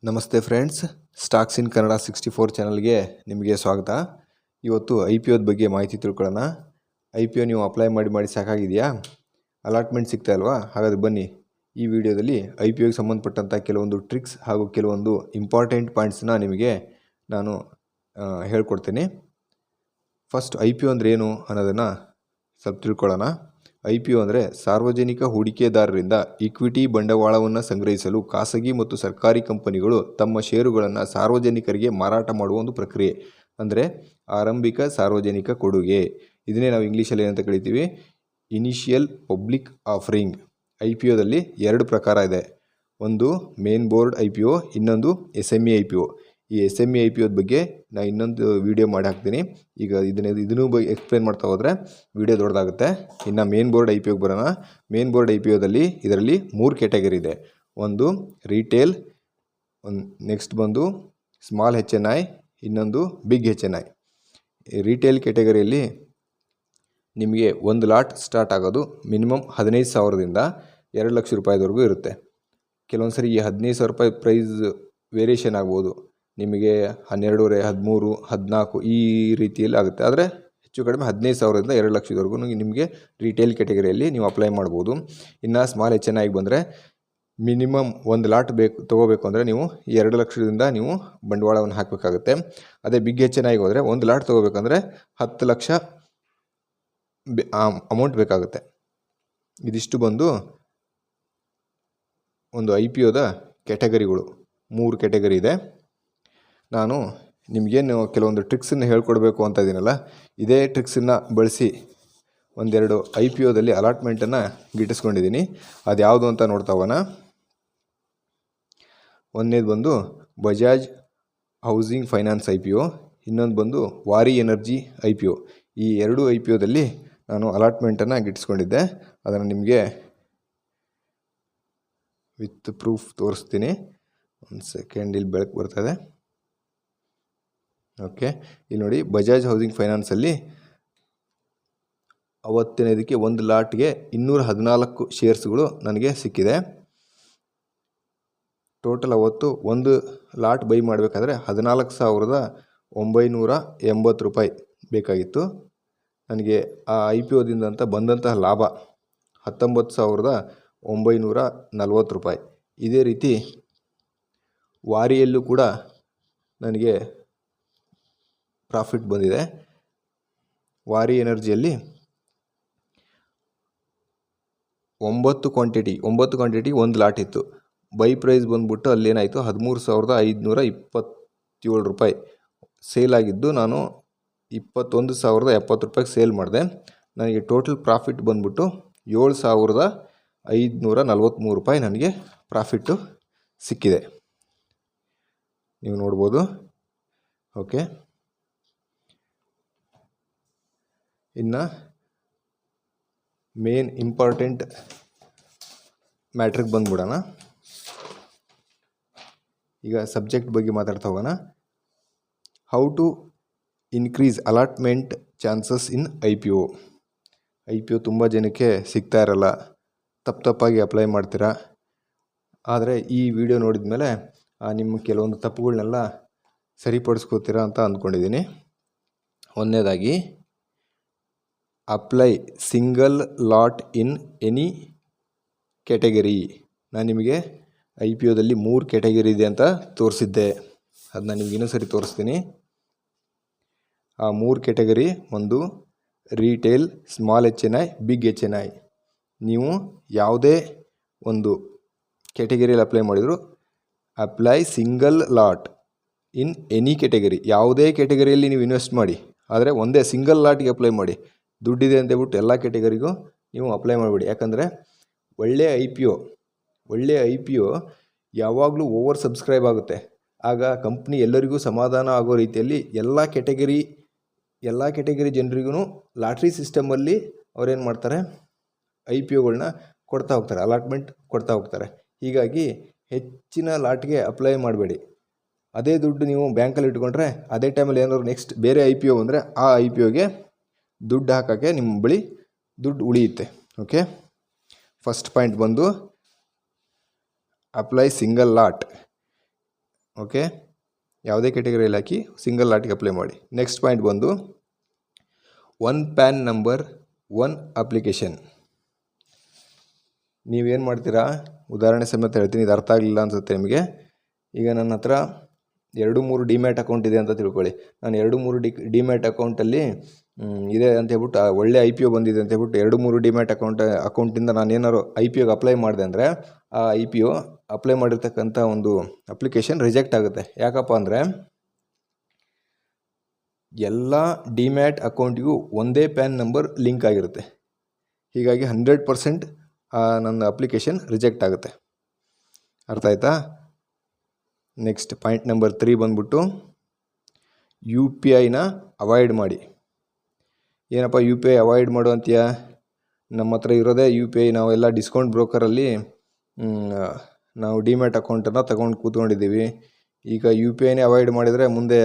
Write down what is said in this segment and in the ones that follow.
ನಮಸ್ತೆ friends, stocks ಇನ್ ಕನ್ನಡ 64 ಚಾನಲ್ಗೆ ನಿಮಗೆ ಸ್ವಾಗತ. ಇವತ್ತು IPO ಬಗ್ಗೆ ಮಾಹಿತಿ ತಿಳ್ಕೊಳ್ಳೋಣ. IPO ನೀವು ಅಪ್ಲೈ ಮಾಡಿ ಸಾಕಾಗಿದೆಯಾ? ಅಲಾಟ್ಮೆಂಟ್ ಸಿಗ್ತಾ ಇಲ್ವಾ? ಹಾಗಾದರೆ ಬನ್ನಿ, ಈ ವಿಡಿಯೋದಲ್ಲಿ IPOಗೆ ಸಂಬಂಧಪಟ್ಟಂಥ ಕೆಲವೊಂದು ಟ್ರಿಕ್ಸ್ ಹಾಗೂ ಕೆಲವೊಂದು ಇಂಪಾರ್ಟೆಂಟ್ ಪಾಯಿಂಟ್ಸ್ನ ನಿಮಗೆ ನಾನು ಹೇಳ್ಕೊಡ್ತೀನಿ. ಫಸ್ಟ್ IPO ಅಂದರೆ ಏನು ಅನ್ನೋದನ್ನು ಸ್ವಲ್ಪ ತಿಳ್ಕೊಳ್ಳೋಣ. IPO ಅಂದರೆ ಸಾರ್ವಜನಿಕ ಹೂಡಿಕೆದಾರರಿಂದ ಈಕ್ವಿಟಿ ಬಂಡವಾಳವನ್ನು ಸಂಗ್ರಹಿಸಲು ಖಾಸಗಿ ಮತ್ತು ಸರ್ಕಾರಿ ಕಂಪನಿಗಳು ತಮ್ಮ ಷೇರುಗಳನ್ನು ಸಾರ್ವಜನಿಕರಿಗೆ ಮಾರಾಟ ಮಾಡುವ ಒಂದು ಪ್ರಕ್ರಿಯೆ. ಅಂದರೆ ಆರಂಭಿಕ ಸಾರ್ವಜನಿಕ ಕೊಡುಗೆ. ಇದನ್ನೇ ನಾವು ಇಂಗ್ಲೀಷಲ್ಲಿ ಏನಂತ ಕರಿತೀವಿ? Initial public offering. IPOದಲ್ಲಿ ಎರಡು ಪ್ರಕಾರ ಇದೆ. ಒಂದು ಮೇನ್ ಬೋರ್ಡ್ IPO, ಇನ್ನೊಂದು SME IPO. ಈ SME IPO ಬಗ್ಗೆ ನಾನು ಇನ್ನೊಂದು ವಿಡಿಯೋ ಮಾಡಿ ಹಾಕ್ತೀನಿ. ಈಗ ಇದನ್ನು ಎಕ್ಸ್ಪ್ಲೇನ್ ಮಾಡ್ತಾ ಹೋದರೆ ವಿಡಿಯೋ ದೊಡ್ಡದಾಗುತ್ತೆ. ಇನ್ನು ಮೇನ್ ಬೋರ್ಡ್ IPOಗೆ ಬರೋಣ. ಮೇನ್ ಬೋರ್ಡ್ IPOದಲ್ಲಿ ಇದರಲ್ಲಿ 3 ಕ್ಯಾಟಗರಿ ಇದೆ. ಒಂದು ರಿಟೇಲ್, ನೆಕ್ಸ್ಟ್ ಬಂದು ಸ್ಮಾಲ್ HNI, ಇನ್ನೊಂದು ಬಿಗ್ HNI. ರಿಟೇಲ್ ಕ್ಯಾಟಗರಿಯಲ್ಲಿ ನಿಮಗೆ ಒಂದು ಲಾಟ್ ಸ್ಟಾರ್ಟ್ ಆಗೋದು ಮಿನಿಮಮ್ 15,000ದಿಂದ 2 ಲಕ್ಷ ರೂಪಾಯಿವರೆಗೂ ಇರುತ್ತೆ. ಕೆಲವೊಂದು ಸರಿ ಈ 15,000 ರೂಪಾಯಿ ಪ್ರೈಸ್ ವೇರಿಯೇಷನ್ ಆಗ್ಬೋದು. ನಿಮಗೆ 12,500, 13,000, 14,000 ಈ ರೀತಿಯಲ್ಲಿ ಆಗುತ್ತೆ. ಆದರೆ ಹೆಚ್ಚು ಕಡಿಮೆ 15,000ರಿಂದ 2 ಲಕ್ಷದವರೆಗೂ ನಿಮಗೆ ರಿಟೇಲ್ ಕ್ಯಾಟಗರಿಯಲ್ಲಿ ನೀವು ಅಪ್ಲೈ ಮಾಡ್ಬೋದು. ಇನ್ನು ಸ್ಮಾಲ್ HNIಗೆ ಬಂದರೆ ಮಿನಿಮಮ್ ಒಂದು ಲಾಟ್ ತೊಗೋಬೇಕು ಅಂದರೆ ನೀವು 2 ಲಕ್ಷದಿಂದ ನೀವು ಬಂಡವಾಳವನ್ನು ಹಾಕಬೇಕಾಗುತ್ತೆ. ಅದೇ ಬಿಗ್ HNIಗೆ ಹೋದರೆ ಒಂದು ಲಾಟ್ ತೊಗೋಬೇಕಂದ್ರೆ 10 ಲಕ್ಷ ಅಮೌಂಟ್ ಬೇಕಾಗುತ್ತೆ. ಇದಿಷ್ಟು ಬಂದು ಒಂದು IPOದ ಕ್ಯಾಟಗರಿಗಳು. 3 ಕ್ಯಾಟಗರಿ ಇದೆ. ನಾನು ನಿಮಗೇನು ಕೆಲವೊಂದು ಟ್ರಿಕ್ಸನ್ನು ಹೇಳ್ಕೊಡ್ಬೇಕು ಅಂತ ಇದ್ದೀನಲ್ಲ, ಇದೇ ಟ್ರಿಕ್ಸನ್ನು ಬಳಸಿ ಒಂದೆರಡು IPOದಲ್ಲಿ ಅಲಾಟ್ಮೆಂಟನ್ನು ಗಿಟ್ಟಿಸ್ಕೊಂಡಿದ್ದೀನಿ. ಅದು ಯಾವುದು ಅಂತ ನೋಡ್ತಾ ಹೋಗೋಣ. ಒಂದನೇದು ಬಂದು ಬಜಾಜ್ ಹೌಸಿಂಗ್ ಫೈನಾನ್ಸ್ IPO, ಇನ್ನೊಂದು ಬಂದು ವಾರಿ ಎನರ್ಜಿ IPO. ಈ ಎರಡು IPOದಲ್ಲಿ ನಾನು ಅಲಾಟ್ಮೆಂಟನ್ನು ಗಿಟ್ಟಿಸ್ಕೊಂಡಿದ್ದೆ. ಅದನ್ನು ನಿಮಗೆ ವಿತ್ ಪ್ರೂಫ್ ತೋರಿಸ್ತೀನಿ. ಒಂದು ಸೆಕೆಂಡ್, ಇಲ್ಲಿ ಬೆಳಕು ಬರ್ತದೆ. ಓಕೆ, ಇಲ್ಲಿ ನೋಡಿ, ಬಜಾಜ್ ಹೌಸಿಂಗ್ ಫೈನಾನ್ಸಲ್ಲಿ ಅವತ್ತಿನದಕ್ಕೆ ಒಂದು ಲಾಟ್ಗೆ 214 ಶೇರ್ಸ್ಗಳು ನನಗೆ ಸಿಕ್ಕಿದೆ. ಟೋಟಲ್ ಅವತ್ತು ಒಂದು ಲಾಟ್ ಬೈ ಮಾಡಬೇಕಾದ್ರೆ 14,980 ರೂಪಾಯಿ ಬೇಕಾಗಿತ್ತು. ನನಗೆ ಆ IPOದಿಂದ ಅಂತ ಬಂದಂತಹ ಲಾಭ 19,940 ರೂಪಾಯಿ. ಇದೇ ರೀತಿ ವಾರಿಯಲ್ಲೂ ಕೂಡ ನನಗೆ ಪ್ರಾಫಿಟ್ ಬಂದಿದೆ. ವಾರಿ ಎನರ್ಜಿಯಲ್ಲಿ 9 ಕ್ವಾಂಟಿಟಿ ಒಂದು ಲಾಟ್ ಇತ್ತು. ಬೈ ಪ್ರೈಸ್ ಬಂದ್ಬಿಟ್ಟು ಅಲ್ಲೇನಾಯಿತು, 13,527 ರೂಪಾಯಿ ಸೇಲ್ ಆಗಿದ್ದು ನಾನು 21,070 ರೂಪಾಯಿಗೆ ಸೇಲ್ ಮಾಡಿದೆ. ನನಗೆ ಟೋಟಲ್ ಪ್ರಾಫಿಟ್ ಬಂದ್ಬಿಟ್ಟು 7,543 ರೂಪಾಯಿ ನನಗೆ ಪ್ರಾಫಿಟ್ಟು ಸಿಕ್ಕಿದೆ. ನೀವು ನೋಡ್ಬೋದು. ಓಕೆ, ಇನ್ನು ಮೇನ್ ಇಂಪಾರ್ಟೆಂಟ್ ಮ್ಯಾಟ್ರಿಗೆ ಬಂದ್ಬಿಡೋಣ. ಈಗ ಸಬ್ಜೆಕ್ಟ್ ಬಗ್ಗೆ ಮಾತಾಡ್ತಾ ಹೋಗೋಣ. How to increase allotment chances in IPO. ತುಂಬ ಜನಕ್ಕೆ ಸಿಗ್ತಾ ಇರಲ್ಲ, ತಪ್ಪಾಗಿ ಅಪ್ಲೈ ಮಾಡ್ತೀರಾ. ಆದರೆ ಈ ವಿಡಿಯೋ ನೋಡಿದ ಮೇಲೆ ನಿಮ್ಮ ಕೆಲವೊಂದು ತಪ್ಪುಗಳನ್ನೆಲ್ಲ ಸರಿಪಡಿಸ್ಕೋತೀರಾ ಅಂತ ಅಂದ್ಕೊಂಡಿದ್ದೀನಿ. ಒಂದನೇದಾಗಿ, apply single lot in any category. ನಾನು ನಿಮಗೆ IPOದಲ್ಲಿ 3 ಕ್ಯಾಟಗರಿ ಇದೆ ಅಂತ ತೋರಿಸಿದ್ದೆ. ಅದನ್ನ ನಿಮ್ಗೆ ಇನ್ನೂ ಸರಿ ತೋರಿಸ್ತೀನಿ. ಆ 3 ಕ್ಯಾಟಗರಿ, ಒಂದು retail, small HNI, big HNI. ನೀವು ಯಾವುದೇ ಒಂದು ಕ್ಯಾಟಗರಿಯಲ್ಲಿ ಅಪ್ಲೈ ಮಾಡಿದ್ರು apply single lot in any category. ಯಾವುದೇ ಕ್ಯಾಟಗರಿಯಲ್ಲಿ ನೀವು ಇನ್ವೆಸ್ಟ್ ಮಾಡಿ, ಆದರೆ ಒಂದೇ ಸಿಂಗಲ್ ಲಾಟ್ಗೆ ಅಪ್ಲೈ ಮಾಡಿ. ದುಡ್ಡಿದೆ ಅಂತ ಹೇಳ್ಬಿಟ್ಟು ಎಲ್ಲ ಕ್ಯಾಟಗರಿಗೂ ನೀವು ಅಪ್ಲೈ ಮಾಡಿಬಿಡಿ. ಯಾಕಂದರೆ ಒಳ್ಳೆಯ IPO ಯಾವಾಗಲೂ ಓವರ್ ಸಬ್ಸ್ಕ್ರೈಬ್ ಆಗುತ್ತೆ. ಆಗ ಕಂಪ್ನಿ ಎಲ್ಲರಿಗೂ ಸಮಾಧಾನ ಆಗೋ ರೀತಿಯಲ್ಲಿ ಎಲ್ಲ ಕ್ಯಾಟಗರಿ ಜನರಿಗೂ ಲಾಟ್ರಿ ಸಿಸ್ಟಮಲ್ಲಿ ಅವರೇನು ಮಾಡ್ತಾರೆ, IPOಗಳನ್ನ ಕೊಡ್ತಾ ಹೋಗ್ತಾರೆ, ಅಲಾಟ್ಮೆಂಟ್ ಕೊಡ್ತಾ ಹೋಗ್ತಾರೆ. ಹೀಗಾಗಿ ಹೆಚ್ಚಿನ ಲಾಟ್ಗೆ ಅಪ್ಲೈ ಮಾಡಬೇಡಿ. ಅದೇ ದುಡ್ಡು ನೀವು ಬ್ಯಾಂಕಲ್ಲಿ ಇಟ್ಕೊಂಡ್ರೆ ಅದೇ ಟೈಮಲ್ಲಿ ಏನಾದ್ರು ನೆಕ್ಸ್ಟ್ ಬೇರೆ IPO ಅಂದರೆ ಆ IPOಗೆ ದುಡ್ಡು ಹಾಕೋಕ್ಕೆ ನಿಮ್ಮ ಬಳಿ ದುಡ್ಡು ಉಳಿಯುತ್ತೆ. ಓಕೆ, ಫಸ್ಟ್ ಪಾಯಿಂಟ್ ಬಂದು ಅಪ್ಲೈ ಸಿಂಗಲ್ ಲಾಟ್. ಓಕೆ, ಯಾವುದೇ ಕ್ಯಾಟಗರಿಯಲ್ಲಿ ಹಾಕಿ ಸಿಂಗಲ್ ಲಾಟಿಗೆ ಅಪ್ಲೈ ಮಾಡಿ. ನೆಕ್ಸ್ಟ್ ಪಾಯಿಂಟ್ ಬಂದು one PAN number one application. ನೀವೇನು ಮಾಡ್ತೀರಾ, ಉದಾಹರಣೆ ಸಮೇತ ಹೇಳ್ತೀನಿ, ಇದು ಅರ್ಥ ಆಗಲಿಲ್ಲ ಅನಿಸುತ್ತೆ ನಿಮಗೆ. ಈಗ ನನ್ನ ಹತ್ರ 2-3 ಡಿಮ್ಯಾಟ್ ಅಕೌಂಟ್ ಇದೆ ಅಂತ ತಿಳ್ಕೊಳ್ಳಿ. ನಾನು 2-3 ಡಿಮ್ಯಾಟ್ ಅಕೌಂಟಲ್ಲಿ ಇದೆ ಅಂತ ಹೇಳ್ಬಿಟ್ಟು ಒಳ್ಳೆ IPO ಬಂದಿದೆ ಅಂತ ಹೇಳ್ಬಿಟ್ಟು 2-3 ಡಿಮ್ಯಾಟ್ ಅಕೌಂಟಿಂದ ನಾನು ಏನಾದ್ರು IPOಗೆ ಅಪ್ಲೈ ಮಾಡಿದೆ ಅಂದರೆ ಆ IPO ಅಪ್ಲೈ ಮಾಡಿರ್ತಕ್ಕಂಥ ಒಂದು ಅಪ್ಲಿಕೇಶನ್ ರಿಜೆಕ್ಟ್ ಆಗುತ್ತೆ. ಯಾಕಪ್ಪ ಅಂದರೆ ಎಲ್ಲ ಡಿಮ್ಯಾಟ್ ಅಕೌಂಟಿಗೂ ಒಂದೇ ಪ್ಯಾನ್ ನಂಬರ್ ಲಿಂಕ್ ಆಗಿರುತ್ತೆ. ಹೀಗಾಗಿ 100% ನನ್ನ ಅಪ್ಲಿಕೇಶನ್ ರಿಜೆಕ್ಟ್ ಆಗುತ್ತೆ. ಅರ್ಥ ಆಯ್ತಾ? ನೆಕ್ಸ್ಟ್ ಪಾಯಿಂಟ್ ನಂಬರ್ 3 ಬಂದ್ಬಿಟ್ಟು UPIನ ಅವಾಯ್ಡ್ ಮಾಡಿ. ಏನಪ್ಪ UPI ಅವಾಯ್ಡ್ ಮಾಡು ಅಂತೀಯ? ನಮ್ಮ ಹತ್ರ ಇರೋದೇ UPI. ನಾವೆಲ್ಲ ಡಿಸ್ಕೌಂಟ್ ಬ್ರೋಕರಲ್ಲಿ ನಾವು ಡಿಮ್ಯಾಟ್ ಅಕೌಂಟನ್ನು ತಗೊಂಡು ಕೂತ್ಕೊಂಡಿದ್ದೀವಿ. ಈಗ UPIನೇ ಅವಾಯ್ಡ್ ಮಾಡಿದರೆ ಮುಂದೆ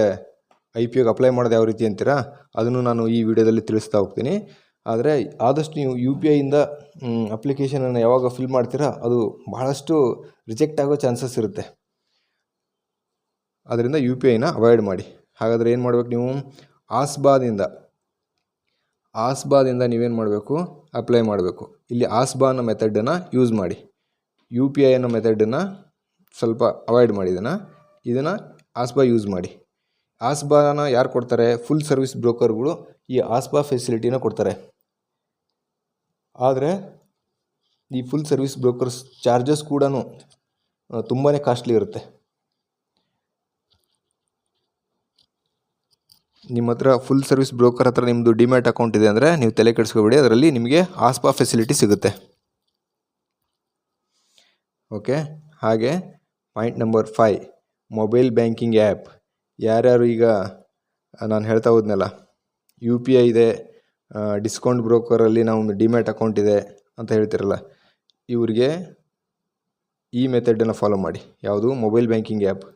IPOಗೆ ಅಪ್ಲೈ ಮಾಡೋದು ಯಾವ ರೀತಿ ಅಂತೀರಾ? ಅದನ್ನು ನಾನು ಈ ವಿಡಿಯೋದಲ್ಲಿ ತಿಳಿಸ್ತಾ ಹೋಗ್ತೀನಿ. ಆದರೆ ಆದಷ್ಟು ನೀವು UPIಯಿಂದ ಅಪ್ಲಿಕೇಶನನ್ನು ಯಾವಾಗ ಫಿಲ್ ಮಾಡ್ತೀರಾ ಅದು ಬಹಳಷ್ಟು ರಿಜೆಕ್ಟ್ ಆಗೋ ಚಾನ್ಸಸ್ ಇರುತ್ತೆ. ಅದರಿಂದ UPIನ ಅವಾಯ್ಡ್ ಮಾಡಿ. ಹಾಗಾದರೆ ಏನು ಮಾಡಬೇಕು ನೀವು? ಆಸ್ಬಾದಿಂದ ನೀವೇನು ಮಾಡಬೇಕು? ಅಪ್ಲೈ ಮಾಡಬೇಕು. ಇಲ್ಲಿ ಆಸ್ಬಾ ಅನ್ನೋ ಮೆಥಡನ್ನು ಯೂಸ್ ಮಾಡಿ. UPI ಅನ್ನೋ ಮೆಥಡನ್ನು ಸ್ವಲ್ಪ ಅವಾಯ್ಡ್ ಮಾಡಿ. ಇದನ್ನು ಆಸ್ಬಾ ಯೂಸ್ ಮಾಡಿ. ಆಸ್ಬಾನ ಯಾರು ಕೊಡ್ತಾರೆ? ಫುಲ್ ಸರ್ವಿಸ್ ಬ್ರೋಕರ್ಗಳು ಈ ಆಸ್ಬಾ ಫೆಸಿಲಿಟಿನ ಕೊಡ್ತಾರೆ. ಆದರೆ ಈ ಫುಲ್ ಸರ್ವಿಸ್ ಬ್ರೋಕರ್ಸ್ ಚಾರ್ಜಸ್ ಕೂಡ ತುಂಬಾ ಕಾಸ್ಟ್ಲಿ ಇರುತ್ತೆ. ನಿಮ್ಮ ಹತ್ರ ಫುಲ್ ಸರ್ವಿಸ್ ಬ್ರೋಕರ್ ಹತ್ರ ನಿಮ್ಮದು ಡಿಮ್ಯಾಟ್ ಅಕೌಂಟ್ ಇದೆ ಅಂದರೆ ನೀವು ತಲೆ ಕೆಡಿಸ್ಕೋಬೇಡಿ, ಅದರಲ್ಲಿ ನಿಮಗೆ ಆಸ್ಪಾ ಫೆಸಿಲಿಟಿ ಸಿಗುತ್ತೆ. ಓಕೆ, ಹಾಗೆ point number 5 mobile banking app. ಯಾರ್ಯಾರು ಈಗ ನಾನು ಹೇಳ್ತಾ ಹೋದ್ನಲ್ಲ, UPI ಇದೆ, ಡಿಸ್ಕೌಂಟ್ ಬ್ರೋಕರಲ್ಲಿ ನಾವು ಡಿಮ್ಯಾಟ್ ಅಕೌಂಟ್ ಇದೆ ಅಂತ ಹೇಳ್ತಿರಲ್ಲ, ಇವರಿಗೆ ಈ ಮೆಥಡನ್ನು ಫಾಲೋ ಮಾಡಿ. ಯಾವುದು? Mobile banking app.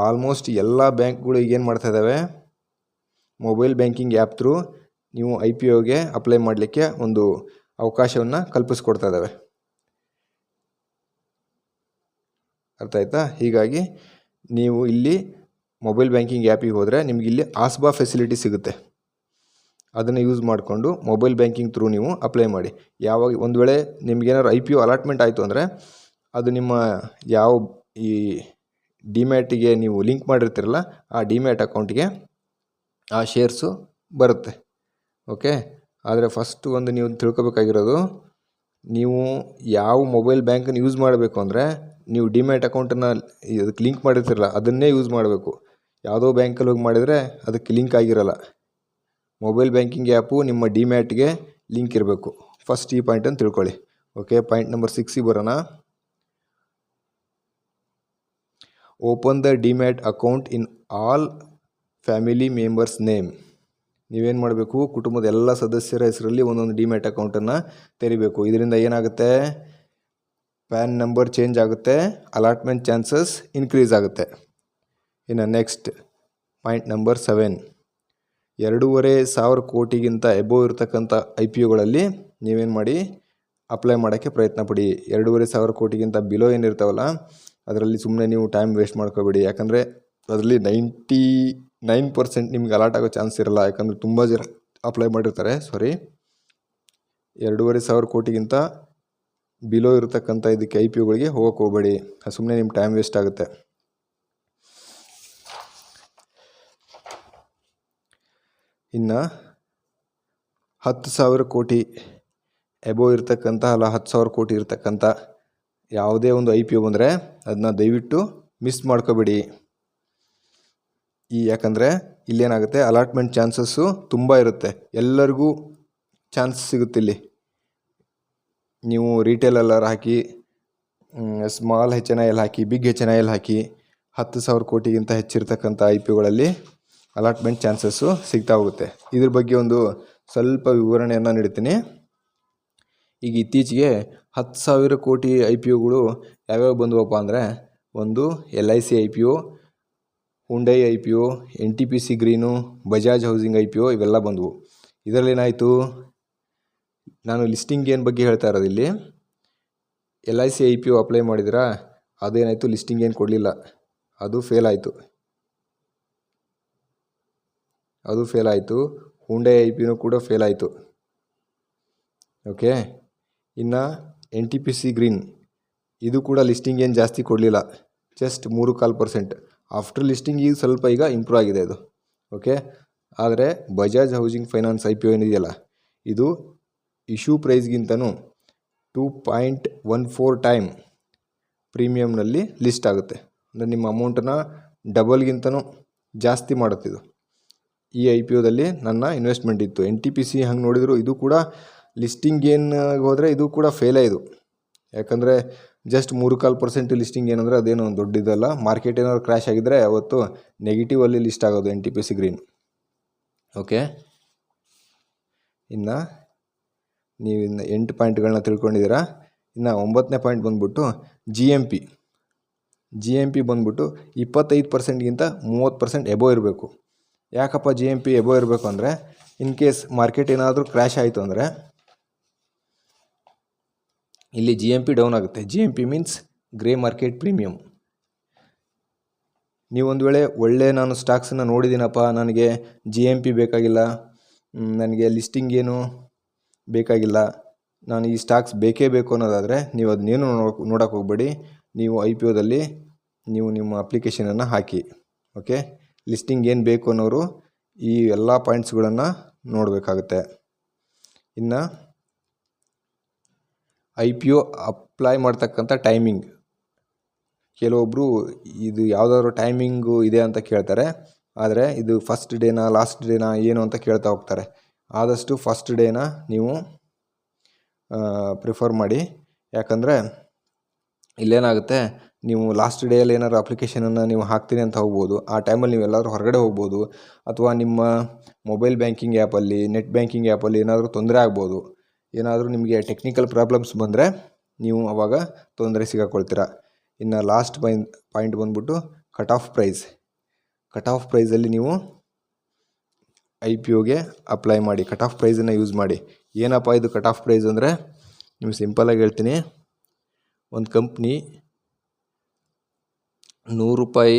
ಆಲ್ಮೋಸ್ಟ್ ಎಲ್ಲ ಬ್ಯಾಂಕ್ಗಳು ಈಗೇನು ಮಾಡ್ತಾ ಇದ್ದಾವೆ, ಮೊಬೈಲ್ ಬ್ಯಾಂಕಿಂಗ್ ಆ್ಯಪ್ ಥ್ರೂ ನೀವು IPOಗೆ ಅಪ್ಲೈ ಮಾಡಲಿಕ್ಕೆ ಒಂದು ಅವಕಾಶವನ್ನು ಕಲ್ಪಿಸ್ಕೊಡ್ತಾ ಇದ್ದಾವೆ. ಅರ್ಥ ಆಯ್ತಾ? ಹೀಗಾಗಿ ನೀವು ಇಲ್ಲಿ ಮೊಬೈಲ್ ಬ್ಯಾಂಕಿಂಗ್ ಆ್ಯಪಿಗೆ ಹೋದರೆ ನಿಮಗೆ ಇಲ್ಲಿ ಆಸ್ಬಾ ಫೆಸಿಲಿಟಿ ಸಿಗುತ್ತೆ. ಅದನ್ನು ಯೂಸ್ ಮಾಡಿಕೊಂಡು ಮೊಬೈಲ್ ಬ್ಯಾಂಕಿಂಗ್ ಥ್ರೂ ನೀವು ಅಪ್ಲೈ ಮಾಡಿ. ಯಾವಾಗ ಒಂದು ವೇಳೆ ನಿಮಗೇನಾದ್ರು IPO ಅಲಾಟ್ಮೆಂಟ್ ಆಯಿತು ಅಂದರೆ ಅದು ನಿಮ್ಮ ಯಾವ ಈ ಡಿಮ್ಯಾಟಿಗೆ ನೀವು ಲಿಂಕ್ ಮಾಡಿರ್ತೀರಲ್ಲ ಆ ಡಿಮ್ಯಾಟ್ ಅಕೌಂಟಿಗೆ ಆ ಶೇರ್ಸು ಬರುತ್ತೆ. ಓಕೆ, ಆದರೆ ಫಸ್ಟ್ ಒಂದು ನೀವು ತಿಳ್ಕೊಬೇಕಾಗಿರೋದು, ನೀವು ಯಾವ ಮೊಬೈಲ್ ಬ್ಯಾಂಕನ್ನು ಯೂಸ್ ಮಾಡಬೇಕು ಅಂದರೆ ನೀವು ಡಿಮ್ಯಾಟ್ ಅಕೌಂಟನ್ನು ಅದಕ್ಕೆ ಲಿಂಕ್ ಮಾಡಿರ್ತೀರಲ್ಲ ಅದನ್ನೇ ಯೂಸ್ ಮಾಡಬೇಕು. ಯಾವುದೋ ಬ್ಯಾಂಕಲ್ಲಿ ಹೋಗಿ ಮಾಡಿದರೆ ಅದಕ್ಕೆ ಲಿಂಕ್ ಆಗಿರಲ್ಲ. ಮೊಬೈಲ್ ಬ್ಯಾಂಕಿಂಗ್ ಆ್ಯಪು ನಿಮ್ಮ ಡಿಮ್ಯಾಟ್ಗೆ ಲಿಂಕ್ ಇರಬೇಕು. ಫಸ್ಟ್ ಈ ಪಾಯಿಂಟನ್ನು ತಿಳ್ಕೊಳ್ಳಿ. ಓಕೆ, ಪಾಯಿಂಟ್ ನಂಬರ್ 6ಗೆ ಬರೋಣ. Open the demat account in all family members name. ನೀವೇನು ಮಾಡಬೇಕು? ಕುಟುಂಬದ ಎಲ್ಲ ಸದಸ್ಯರ ಹೆಸರಲ್ಲಿ ಒಂದೊಂದು ಡಿಮ್ಯಾಟ್ ಅಕೌಂಟನ್ನು ತೆರಿಬೇಕು. ಇದರಿಂದ ಏನಾಗುತ್ತೆ? ಪ್ಯಾನ್ ನಂಬರ್ ಚೇಂಜ್ ಆಗುತ್ತೆ, ಅಲಾಟ್ಮೆಂಟ್ ಚಾನ್ಸಸ್ ಇನ್ಕ್ರೀಸ್ ಆಗುತ್ತೆ. ಇನ್ನು ನೆಕ್ಸ್ಟ್ ಪಾಯಿಂಟ್ ನಂಬರ್ 7 2,500 ಕೋಟಿಗಿಂತ ಎಬೋವ್ ಇರತಕ್ಕಂಥ IPOಗಳಲ್ಲಿ ನೀವೇನು ಮಾಡಿ? ಅಪ್ಲೈ ಮಾಡೋಕ್ಕೆ ಪ್ರಯತ್ನ ಪಡಿ. 2,500 ಕೋಟಿಗಿಂತ ಬಿಲೋ ಏನಿರ್ತಾವಲ್ಲ ಅದರಲ್ಲಿ ಸುಮ್ಮನೆ ನೀವು ಟೈಮ್ ವೇಸ್ಟ್ ಮಾಡ್ಕೋಬೇಡಿ. ಯಾಕಂದರೆ ಅದರಲ್ಲಿ 99% ನಿಮ್ಗೆ ಅಲಾಟ್ ಆಗೋ ಚಾನ್ಸ್ ಇರಲ್ಲ. ಯಾಕಂದರೆ ತುಂಬ ಜನ ಅಪ್ಲೈ ಮಾಡಿರ್ತಾರೆ. 2,500 ಕೋಟಿಗಿಂತ ಬಿಲೋ ಇರತಕ್ಕಂಥ ಇದಕ್ಕೆ IPOಗಳಿಗೆ ಹೋಗೋಕ್ಕೆ ಹೋಗಬೇಡಿ. ಸುಮ್ಮನೆ ನಿಮ್ಮ ಟೈಮ್ ವೇಸ್ಟ್ ಆಗುತ್ತೆ. ಇನ್ನು 10,000 ಕೋಟಿ ಎಬೋವ್ ಇರ್ತಕ್ಕಂಥ 10,000 ಕೋಟಿ ಇರ್ತಕ್ಕಂಥ ಯಾವುದೇ ಒಂದು IPO ಬಂದರೆ ಅದನ್ನ ದಯವಿಟ್ಟು ಮಿಸ್ ಮಾಡ್ಕೋಬೇಡಿ. ಯಾಕಂದರೆ ಇಲ್ಲೇನಾಗುತ್ತೆ? ಅಲಾಟ್ಮೆಂಟ್ ಚಾನ್ಸಸ್ಸು ತುಂಬ ಇರುತ್ತೆ. ಎಲ್ಲರಿಗೂ ಚಾನ್ಸ್ ಸಿಗುತ್ತೆ. ಇಲ್ಲಿ ನೀವು ರಿಟೇಲಲ್ಲಿ ಹಾಕಿ, ಸ್ಮಾಲ್ HNIL ಹಾಕಿ, ಬಿಗ್ HNIL ಹಾಕಿ 10,000 ಕೋಟಿಗಿಂತ ಹೆಚ್ಚಿರ್ತಕ್ಕಂಥ IPOಗಳಲ್ಲಿ ಅಲಾಟ್ಮೆಂಟ್ ಚಾನ್ಸಸ್ಸು ಸಿಗ್ತಾ ಹೋಗುತ್ತೆ. ಇದ್ರ ಬಗ್ಗೆ ಒಂದು ಸ್ವಲ್ಪ ವಿವರಣೆಯನ್ನು ನೀಡ್ತೀನಿ. ಈಗ ಇತ್ತೀಚೆಗೆ 10,000 ಕೋಟಿ IPOಗಳು ಯಾವ್ಯಾವ ಬಂದವಪ್ಪ ಅಂದರೆ, ಒಂದು LIC IPO, Hyundai IPO, NTPC green, Bajaj housing IPO ಇವೆಲ್ಲ ಬಂದವು. ಇದರಲ್ಲಿ ಏನಾಯಿತು? ನಾನು ಲಿಸ್ಟಿಂಗ್ ಏನು ಬಗ್ಗೆ ಹೇಳ್ತಾ ಇರೋದು ಇಲ್ಲಿ, LIC IPO ಅಪ್ಲೈ ಮಾಡಿದಿರಾ, ಅದೇನಾಯಿತು, ಲಿಸ್ಟಿಂಗ್ ಏನು ಕೊಡಲಿಲ್ಲ, ಅದು ಫೇಲ್ ಆಯಿತು. ಹುಂಡೈ IPO ಕೂಡ ಫೇಲ್ ಆಯಿತು. ಓಕೆ, ಇನ್ನು NTPC ಗ್ರೀನ್ ಇದು ಕೂಡ ಲಿಸ್ಟಿಂಗ್ ಏನು ಜಾಸ್ತಿ ಕೊಡಲಿಲ್ಲ, ಜಸ್ಟ್ 3.25%. ಆಫ್ಟರ್ ಲಿಸ್ಟಿಂಗ್ ಈಗ ಇಂಪ್ರೂವ್ ಆಗಿದೆ ಅದು. ಓಕೆ, ಆದರೆ ಬಜಾಜ್ ಹೌಸಿಂಗ್ ಫೈನಾನ್ಸ್ IPO ಏನಿದೆಯಲ್ಲ, ಇದು ಇಶ್ಯೂ ಪ್ರೈಸ್ಗಿಂತನೂ 2.14 ಟೈಮ್ ಪ್ರೀಮಿಯಮ್ನಲ್ಲಿ ಲಿಸ್ಟ್ ಆಗುತ್ತೆ. ಅಂದರೆ ನಿಮ್ಮ ಅಮೌಂಟನ್ನು ಡಬಲ್ಗಿಂತನೂ ಜಾಸ್ತಿ ಮಾಡುತ್ತಿದ್ದು. ಈ IPOದಲ್ಲಿ ನನ್ನ ಇನ್ವೆಸ್ಟ್ಮೆಂಟ್ ಇತ್ತು. NTPC ಹಂಗೆ ನೋಡಿದ್ರು ಇದು ಕೂಡ ಲಿಸ್ಟಿಂಗ್ ಏನು ಹೋದರೆ ಇದು ಕೂಡ ಫೇಲೇ ಇದು. ಯಾಕಂದರೆ ಜಸ್ಟ್ 3.25% ಲಿಸ್ಟಿಂಗ್ ಏನಂದರೆ ಅದೇನು ದೊಡ್ಡದಲ್ಲ. ಮಾರ್ಕೆಟ್ ಏನಾದ್ರು ಕ್ರ್ಯಾಶ್ ಆಗಿದ್ದರೆ ಅವತ್ತು ನೆಗೆಟಿವಲ್ಲಿ ಲಿಸ್ಟ್ ಆಗೋದು NTPC ಗ್ರೀನ್. ಓಕೆ, ಇನ್ನು ನೀವು 8 ಪಾಯಿಂಟ್ಗಳನ್ನ ತಿಳ್ಕೊಂಡಿದ್ದೀರಾ. ಇನ್ನು 9ನೇ ಪಾಯಿಂಟ್ ಬಂದ್ಬಿಟ್ಟು GMP ಬಂದ್ಬಿಟ್ಟು 25%ಗಿಂತ 30% ಎಬೋ ಇರಬೇಕು. ಯಾಕಪ್ಪ GMP ಎಬೋ ಇರಬೇಕು ಅಂದರೆ, ಇನ್ ಕೇಸ್ ಮಾರ್ಕೆಟ್ ಏನಾದರೂ ಕ್ರ್ಯಾಶ್ ಆಯಿತು ಅಂದರೆ ಇಲ್ಲಿ GMP ಡೌನ್ ಆಗುತ್ತೆ. GMP means grey market premium. ನೀವೊಂದು ವೇಳೆ ಒಳ್ಳೆ ನಾನು ಸ್ಟಾಕ್ಸನ್ನು ನೋಡಿದ್ದೀನಪ್ಪ, ನನಗೆ GMP ಬೇಕಾಗಿಲ್ಲ, ನನಗೆ ಲಿಸ್ಟಿಂಗ್ ಏನು ಬೇಕಾಗಿಲ್ಲ, ನಾನು ಈ ಸ್ಟಾಕ್ಸ್ ಬೇಕೇ ಬೇಕು ಅನ್ನೋದಾದರೆ ನೀವು ಅದನ್ನೇನು ನೋಡೋಕೆ ಹೋಗಬೇಡಿ. ನೀವು IPOದಲ್ಲಿ ನೀವು ನಿಮ್ಮ ಅಪ್ಲಿಕೇಶನನ್ನು ಹಾಕಿ. ಓಕೆ, ಲಿಸ್ಟಿಂಗ್ ಏನು ಬೇಕು ಅನ್ನೋರು ಈ ಎಲ್ಲ ಪಾಯಿಂಟ್ಸ್ಗಳನ್ನು ನೋಡಬೇಕಾಗುತ್ತೆ. ಇನ್ನು IPO ಅಪ್ಲೈ ಮಾಡ್ತಕ್ಕಂಥ ಟೈಮಿಂಗ್, ಕೆಲವೊಬ್ಬರು ಇದು ಯಾವುದಾದ್ರು ಟೈಮಿಂಗು ಇದೆ ಅಂತ ಕೇಳ್ತಾರೆ. ಆದರೆ ಇದು ಫಸ್ಟ್ ಡೇನಾ ಲಾಸ್ಟ್ ಡೇನಾ ಏನು ಅಂತ ಕೇಳ್ತಾ ಹೋಗ್ತಾರೆ. ಆದಷ್ಟು ಫಸ್ಟ್ ಡೇನ ನೀವು ಪ್ರಿಫರ್ ಮಾಡಿ. ಯಾಕಂದರೆ ಇಲ್ಲೇನಾಗುತ್ತೆ, ನೀವು ಲಾಸ್ಟ್ ಡೇಯಲ್ಲಿ ಏನಾದ್ರು ಅಪ್ಲಿಕೇಶನನ್ನು ನೀವು ಹಾಕ್ತೀನಿ ಅಂತ ಹೋಗ್ಬೋದು. ಆ ಟೈಮಲ್ಲಿ ನೀವೆಲ್ಲರೂ ಹೊರಗಡೆ ಹೋಗ್ಬೋದು, ಅಥವಾ ನಿಮ್ಮ ಮೊಬೈಲ್ ಬ್ಯಾಂಕಿಂಗ್ ಆ್ಯಪಲ್ಲಿ, ನೆಟ್ ಬ್ಯಾಂಕಿಂಗ್ ಆ್ಯಪಲ್ಲಿ ಏನಾದರೂ ತೊಂದರೆ ಆಗ್ಬೋದು. ಏನಾದರೂ ನಿಮಗೆ ಟೆಕ್ನಿಕಲ್ ಪ್ರಾಬ್ಲಮ್ಸ್ ಬಂದರೆ ನೀವು ಆವಾಗ ತೊಂದರೆ ಸಿಗಾಕೊಳ್ತೀರ. ಇನ್ನು ಲಾಸ್ಟ್ ಪಾಯಿಂಟ್ ಬಂದ್ಬಿಟ್ಟು ಕಟ್ ಆಫ್ ಪ್ರೈಸಲ್ಲಿ ನೀವು IPOಗೆ ಅಪ್ಲೈ ಮಾಡಿ. ಕಟ್ ಆಫ್ ಪ್ರೈಸನ್ನು ಯೂಸ್ ಮಾಡಿ. ಏನಪ್ಪ ಇದು ಕಟ್ ಆಫ್ ಪ್ರೈಸ್ ಅಂದರೆ, ನೀವು ಸಿಂಪಲಾಗಿ ಹೇಳ್ತೀನಿ, ಒಂದು ಕಂಪ್ನಿ ₹100,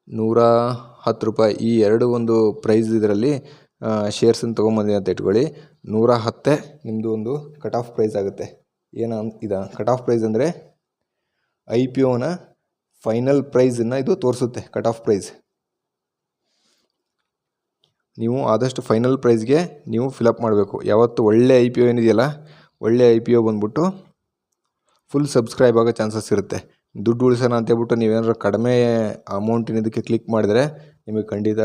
₹110 ಈ ಎರಡು ಒಂದು ಪ್ರೈಸ್ ಇದರಲ್ಲಿ ಶೇರ್ಸನ್ನು ತೊಗೊಂಬಂದಿದೆ ಅಂತ ಇಟ್ಕೊಳ್ಳಿ. 110 ನಿಮ್ಮದು ಒಂದು ಕಟ್ ಆಫ್ ಪ್ರೈಸ್ ಆಗುತ್ತೆ. ಕಟ್ ಆಫ್ ಪ್ರೈಸ್ ಅಂದರೆ IPOನ ಫೈನಲ್ ಪ್ರೈಸನ್ನು ಇದು ತೋರಿಸುತ್ತೆ. ಕಟ್ ಆಫ್ ಪ್ರೈಸ್ ನೀವು ಆದಷ್ಟು ಫೈನಲ್ ಪ್ರೈಸ್ಗೆ ನೀವು ಫಿಲಪ್ ಮಾಡಬೇಕು. ಯಾವತ್ತು ಒಳ್ಳೆ IPO ಏನಿದೆಯಲ್ಲ, ಒಳ್ಳೆ IPO ಬಂದ್ಬಿಟ್ಟು ಫುಲ್ ಸಬ್ಸ್ಕ್ರೈಬ್ ಆಗೋ ಚಾನ್ಸಸ್ ಇರುತ್ತೆ. ದುಡ್ಡು ಉಳಿಸೋಣ ಅಂತ ಹೇಳ್ಬಿಟ್ಟು ನೀವೇನಾದ್ರು ಕಡಿಮೆ ಅಮೌಂಟಿನ ಇದಕ್ಕೆ ಕ್ಲಿಕ್ ಮಾಡಿದರೆ ನಿಮಗೆ ಖಂಡಿತ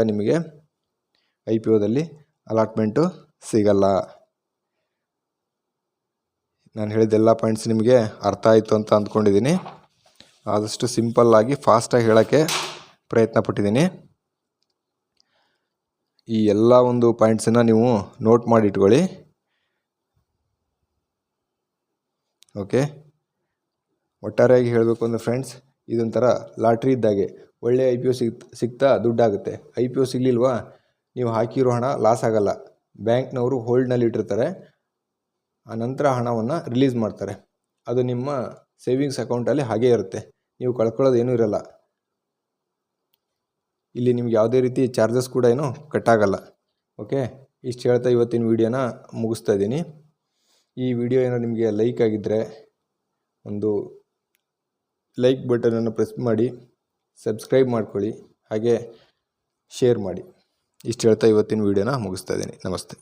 IPOದಲ್ಲಿ ಅಲಾಟ್ಮೆಂಟು ಸಿಗಲ್ಲ. ನಾನು ಹೇಳಿದ್ದೆಲ್ಲ ಪಾಯಿಂಟ್ಸ್ ನಿಮಗೆ ಅರ್ಥ ಆಯಿತು ಅಂತ ಅಂದ್ಕೊಂಡಿದ್ದೀನಿ. ಆದಷ್ಟು ಸಿಂಪಲ್ಲಾಗಿ ಫಾಸ್ಟಾಗಿ ಹೇಳೋಕ್ಕೆ ಪ್ರಯತ್ನ ಪಟ್ಟಿದ್ದೀನಿ. ಈ ಎಲ್ಲ ಒಂದು ಪಾಯಿಂಟ್ಸನ್ನು ನೀವು ನೋಟ್ ಮಾಡಿ ಇಟ್ಕೊಳ್ಳಿ. ಓಕೆ, ಒಟ್ಟಾರೆಯಾಗಿ ಹೇಳಬೇಕು ಅಂದರೆ ಫ್ರೆಂಡ್ಸ್, ಇದೊಂಥರ ಲಾಟ್ರಿ ಇದ್ದಾಗೆ. ಒಳ್ಳೆ IPO ಸಿಗ್ತಾ ದುಡ್ಡಾಗುತ್ತೆ. IPO ಸಿಗಲಿಲ್ವಾ, ನೀವು ಹಾಕಿರೋ ಹಣ ಲಾಸ್ ಆಗಲ್ಲ. ಬ್ಯಾಂಕ್ನವರು ಹೋಲ್ಡ್ನಲ್ಲಿ ಇಟ್ಟಿರ್ತಾರೆ, ಆ ನಂತರ ಹಣವನ್ನು ರಿಲೀಸ್ ಮಾಡ್ತಾರೆ. ಅದು ನಿಮ್ಮ ಸೇವಿಂಗ್ಸ್ ಅಕೌಂಟಲ್ಲಿ ಹಾಗೇ ಇರುತ್ತೆ. ನೀವು ಕಳ್ಕೊಳ್ಳೋದು ಏನೂ ಇರಲ್ಲ. ಇಲ್ಲಿ ನಿಮ್ಗೆ ಯಾವುದೇ ರೀತಿ ಚಾರ್ಜಸ್ ಕೂಡ ಏನೂ ಕಟ್ಟಾಗಲ್ಲ. ಓಕೆ, ಇಷ್ಟು ಹೇಳ್ತಾ ಇವತ್ತಿನ ವೀಡಿಯೋನ ಮುಗಿಸ್ತಾ ಇದ್ದೀನಿ. ಈ ವಿಡಿಯೋ ಏನೋ ನಿಮಗೆ ಲೈಕ್ ಆಗಿದ್ದರೆ ಒಂದು ಲೈಕ್ ಬಟನನ್ನು ಪ್ರೆಸ್ ಮಾಡಿ, ಸಬ್ಸ್ಕ್ರೈಬ್ ಮಾಡ್ಕೊಳ್ಳಿ, ಹಾಗೆ ಶೇರ್ ಮಾಡಿ. ಇಷ್ಟು ಹೇಳ್ತಾ ಇವತ್ತಿನ ವೀಡಿಯೋನ ಮುಗಿಸ್ತಾ ಇದ್ದೀನಿ. ನಮಸ್ತೆ.